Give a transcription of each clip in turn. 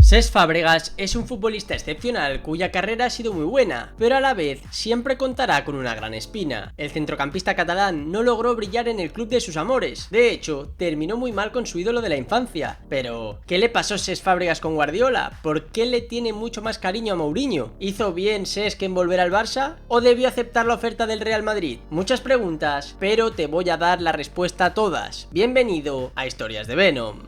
Cesc Fàbregas es un futbolista excepcional cuya carrera ha sido muy buena, pero a la vez siempre contará con una gran espina. El centrocampista catalán no logró brillar en el club de sus amores, de hecho, terminó muy mal con su ídolo de la infancia. Pero, ¿qué le pasó Cesc Fàbregas con Guardiola? ¿Por qué le tiene mucho más cariño a Mourinho? ¿Hizo bien Cesc en volver al Barça? ¿O debió aceptar la oferta del Real Madrid? Muchas preguntas, pero te voy a dar la respuesta a todas. Bienvenido a Historias de Venom.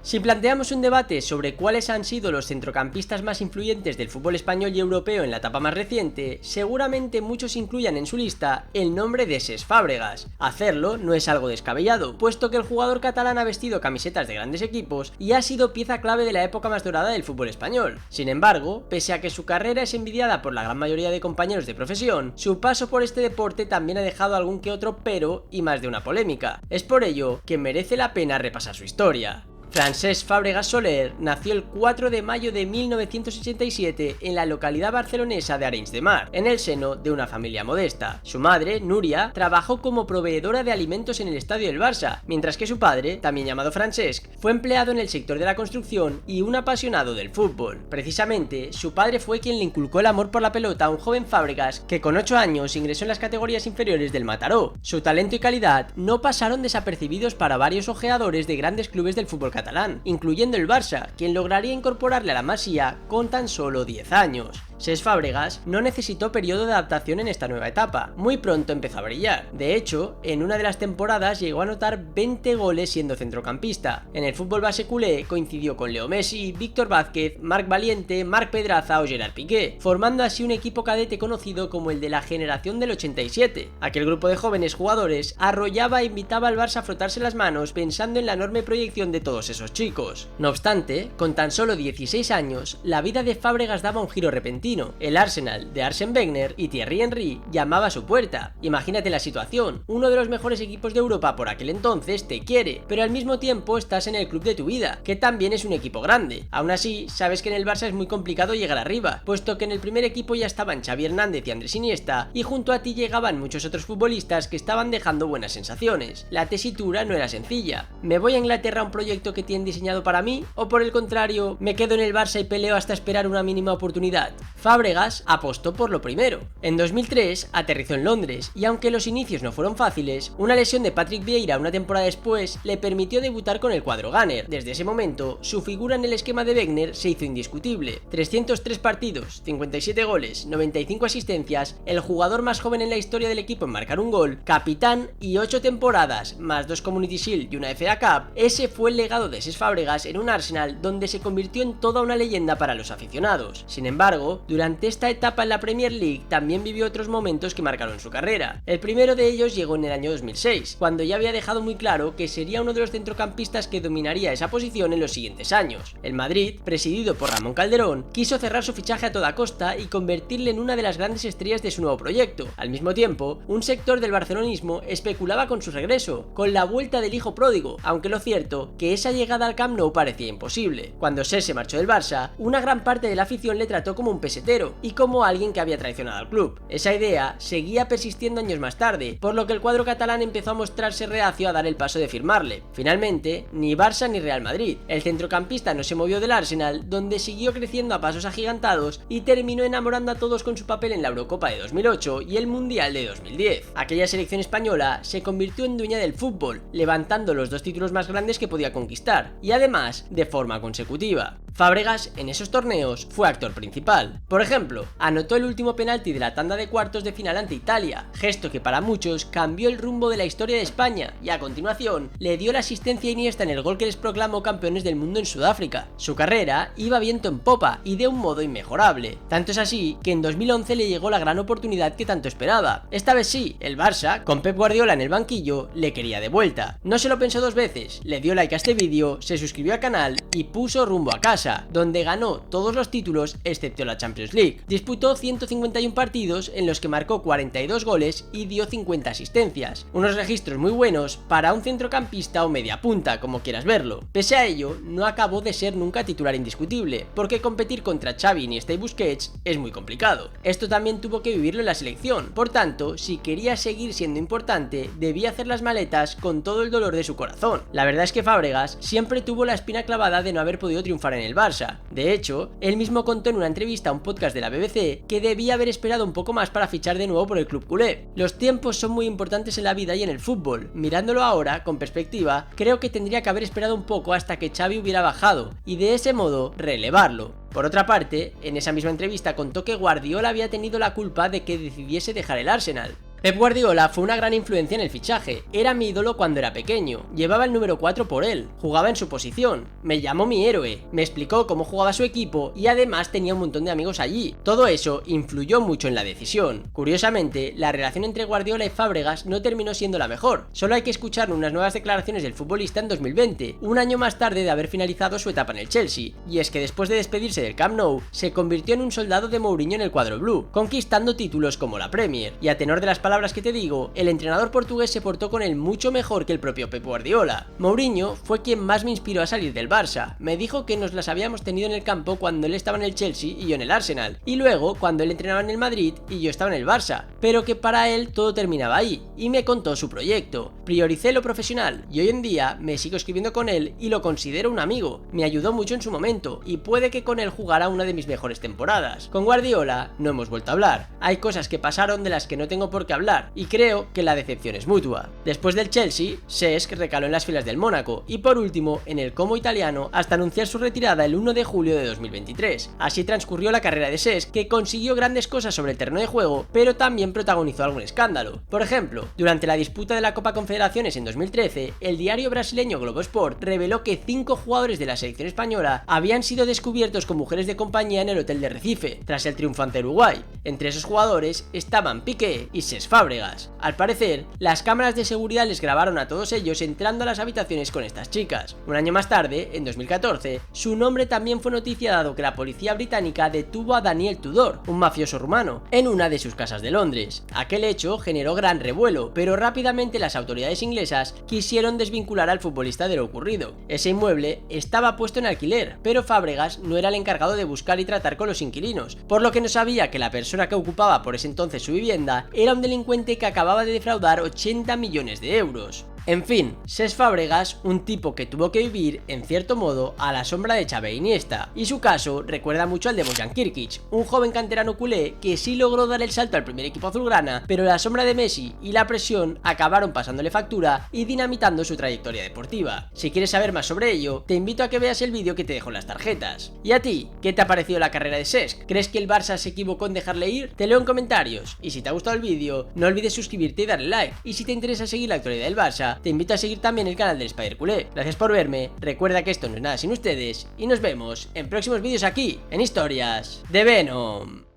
Si planteamos un debate sobre cuáles han sido los centrocampistas más influyentes del fútbol español y europeo en la etapa más reciente, seguramente muchos incluyan en su lista el nombre de Cesc Fàbregas. Hacerlo no es algo descabellado, puesto que el jugador catalán ha vestido camisetas de grandes equipos y ha sido pieza clave de la época más dorada del fútbol español. Sin embargo, pese a que su carrera es envidiada por la gran mayoría de compañeros de profesión, su paso por este deporte también ha dejado algún que otro pero y más de una polémica. Es por ello que merece la pena repasar su historia. Francesc Fàbregas Soler nació el 4 de mayo de 1987 en la localidad barcelonesa de Arenys de Mar, en el seno de una familia modesta. Su madre, Núria, trabajó como proveedora de alimentos en el estadio del Barça, mientras que su padre, también llamado Francesc, fue empleado en el sector de la construcción y un apasionado del fútbol. Precisamente, su padre fue quien le inculcó el amor por la pelota a un joven Fàbregas que con 8 años ingresó en las categorías inferiores del Mataró. Su talento y calidad no pasaron desapercibidos para varios ojeadores de grandes clubes del fútbol catalán, incluyendo el Barça, quien lograría incorporarle a la Masía con tan solo 10 años. Cesc Fàbregas no necesitó periodo de adaptación en esta nueva etapa, muy pronto empezó a brillar. De hecho, en una de las temporadas llegó a anotar 20 goles siendo centrocampista. En el fútbol base culé coincidió con Leo Messi, Víctor Vázquez, Marc Valiente, Marc Pedraza o Gerard Piqué, formando así un equipo cadete conocido como el de la generación del 87. Aquel grupo de jóvenes jugadores arrollaba e invitaba al Barça a frotarse las manos pensando en la enorme proyección de todos esos chicos. No obstante, con tan solo 16 años, la vida de Fàbregas daba un giro repentino. El Arsenal de Arsène Wenger y Thierry Henry llamaba a su puerta. Imagínate la situación, uno de los mejores equipos de Europa por aquel entonces te quiere, pero al mismo tiempo estás en el club de tu vida, que también es un equipo grande. Aún así, sabes que en el Barça es muy complicado llegar arriba, puesto que en el primer equipo ya estaban Xavi Hernández y Andrés Iniesta, y junto a ti llegaban muchos otros futbolistas que estaban dejando buenas sensaciones. La tesitura no era sencilla. ¿Me voy a Inglaterra a un proyecto que tienen diseñado para mí? ¿O por el contrario, me quedo en el Barça y peleo hasta esperar una mínima oportunidad? Fàbregas apostó por lo primero. En 2003 aterrizó en Londres y aunque los inicios no fueron fáciles, una lesión de Patrick Vieira una temporada después le permitió debutar con el cuadro Gunner. Desde ese momento, su figura en el esquema de Wenger se hizo indiscutible. 303 partidos, 57 goles, 95 asistencias, el jugador más joven en la historia del equipo en marcar un gol, capitán y 8 temporadas, más 2 Community Shield y una FA Cup. Ese fue el legado de Cesc Fàbregas en un Arsenal donde se convirtió en toda una leyenda para los aficionados. Sin embargo, durante esta etapa en la Premier League también vivió otros momentos que marcaron su carrera. El primero de ellos llegó en el año 2006, cuando ya había dejado muy claro que sería uno de los centrocampistas que dominaría esa posición en los siguientes años. El Madrid, presidido por Ramón Calderón, quiso cerrar su fichaje a toda costa y convertirle en una de las grandes estrellas de su nuevo proyecto. Al mismo tiempo, un sector del barcelonismo especulaba con su regreso, con la vuelta del hijo pródigo, aunque lo cierto que esa llegada al Camp Nou parecía imposible. Cuando Cesc se marchó del Barça, una gran parte de la afición le trató como un pesetero y como alguien que había traicionado al club. Esa idea seguía persistiendo años más tarde, por lo que el cuadro catalán empezó a mostrarse reacio a dar el paso de firmarle. Finalmente, ni Barça ni Real Madrid. El centrocampista no se movió del Arsenal, donde siguió creciendo a pasos agigantados y terminó enamorando a todos con su papel en la Eurocopa de 2008 y el Mundial de 2010. Aquella selección española se convirtió en dueña del fútbol, levantando los 2 títulos más grandes que podía conquistar, y además de forma consecutiva. Fàbregas en esos torneos fue actor principal. Por ejemplo, anotó el último penalti de la tanda de cuartos de final ante Italia, gesto que para muchos cambió el rumbo de la historia de España, y a continuación le dio la asistencia a Iniesta en el gol que les proclamó campeones del mundo en Sudáfrica. Su carrera iba viento en popa y de un modo inmejorable. Tanto es así que en 2011 le llegó la gran oportunidad que tanto esperaba. Esta vez sí, el Barça, con Pep Guardiola en el banquillo, le quería de vuelta. No se lo pensó 2 veces, le dio like a este vídeo, se suscribió al canal y puso rumbo a casa. Barça, donde ganó todos los títulos excepto la Champions League. Disputó 151 partidos en los que marcó 42 goles y dio 50 asistencias, unos registros muy buenos para un centrocampista o media punta, como quieras verlo. Pese a ello, no acabó de ser nunca titular indiscutible, porque competir contra Xavi, Iniesta y Busquets es muy complicado. Esto también tuvo que vivirlo en la selección, por tanto, si quería seguir siendo importante, debía hacer las maletas con todo el dolor de su corazón. La verdad es que Fábregas siempre tuvo la espina clavada de no haber podido triunfar en el Barça. De hecho, él mismo contó en una entrevista a un podcast de la BBC que debía haber esperado un poco más para fichar de nuevo por el club culé. Los tiempos son muy importantes en la vida y en el fútbol. Mirándolo ahora, con perspectiva, creo que tendría que haber esperado un poco hasta que Xavi hubiera bajado, y de ese modo relevarlo. Por otra parte, en esa misma entrevista contó que Guardiola había tenido la culpa de que decidiese dejar el Arsenal. Pep Guardiola fue una gran influencia en el fichaje, era mi ídolo cuando era pequeño, llevaba el número 4 por él, jugaba en su posición, me llamó mi héroe, me explicó cómo jugaba su equipo y además tenía un montón de amigos allí. Todo eso influyó mucho en la decisión. Curiosamente, la relación entre Guardiola y Fábregas no terminó siendo la mejor, solo hay que escuchar unas nuevas declaraciones del futbolista en 2020, un año más tarde de haber finalizado su etapa en el Chelsea, y es que después de despedirse del Camp Nou, se convirtió en un soldado de Mourinho en el cuadro blue, conquistando títulos como la Premier, y a tenor de las palabras que te digo, el entrenador portugués se portó con él mucho mejor que el propio Pep Guardiola. Mourinho fue quien más me inspiró a salir del Barça, me dijo que nos las habíamos tenido en el campo cuando él estaba en el Chelsea y yo en el Arsenal, y luego cuando él entrenaba en el Madrid y yo estaba en el Barça, pero que para él todo terminaba ahí, y me contó su proyecto. Prioricé lo profesional, y hoy en día me sigo escribiendo con él y lo considero un amigo, me ayudó mucho en su momento, y puede que con él jugara una de mis mejores temporadas. Con Guardiola no hemos vuelto a hablar, hay cosas que pasaron de las que no tengo por qué hablar, y creo que la decepción es mutua. Después del Chelsea, Cesc recaló en las filas del Mónaco, y por último en el Como italiano hasta anunciar su retirada el 1 de julio de 2023. Así transcurrió la carrera de Cesc, que consiguió grandes cosas sobre el terreno de juego, pero también protagonizó algún escándalo. Por ejemplo, durante la disputa de la Copa Confederaciones en 2013, el diario brasileño Globo Sport reveló que 5 jugadores de la selección española habían sido descubiertos con mujeres de compañía en el hotel de Recife, tras el triunfo ante Uruguay. Entre esos jugadores estaban Piqué y Cesc Fábregas. Al parecer, las cámaras de seguridad les grabaron a todos ellos entrando a las habitaciones con estas chicas. Un año más tarde, en 2014, su nombre también fue noticia dado que la policía británica detuvo a Daniel Tudor, un mafioso rumano, en una de sus casas de Londres. Aquel hecho generó gran revuelo, pero rápidamente las autoridades inglesas quisieron desvincular al futbolista de lo ocurrido. Ese inmueble estaba puesto en alquiler, pero Fábregas no era el encargado de buscar y tratar con los inquilinos, por lo que no sabía que la persona que ocupaba por ese entonces su vivienda era un delincuente que acababa de defraudar 80 millones de euros. En fin, Cesc Fábregas, un tipo que tuvo que vivir, en cierto modo, a la sombra de Xavi e Iniesta, y su caso recuerda mucho al de Bojan Kirkic, un joven canterano culé que sí logró dar el salto al primer equipo azulgrana, pero la sombra de Messi y la presión acabaron pasándole factura y dinamitando su trayectoria deportiva. Si quieres saber más sobre ello, te invito a que veas el vídeo que te dejo en las tarjetas. ¿Y a ti? ¿Qué te ha parecido la carrera de Cesc? ¿Crees que el Barça se equivocó en dejarle ir? Te leo en comentarios, y si te ha gustado el vídeo, no olvides suscribirte y darle like, y si te interesa seguir la actualidad del Barça, te invito a seguir también el canal del Spider Culé. Gracias por verme, recuerda que esto no es nada sin ustedes, y nos vemos en próximos vídeos aquí, en Historias de Venom.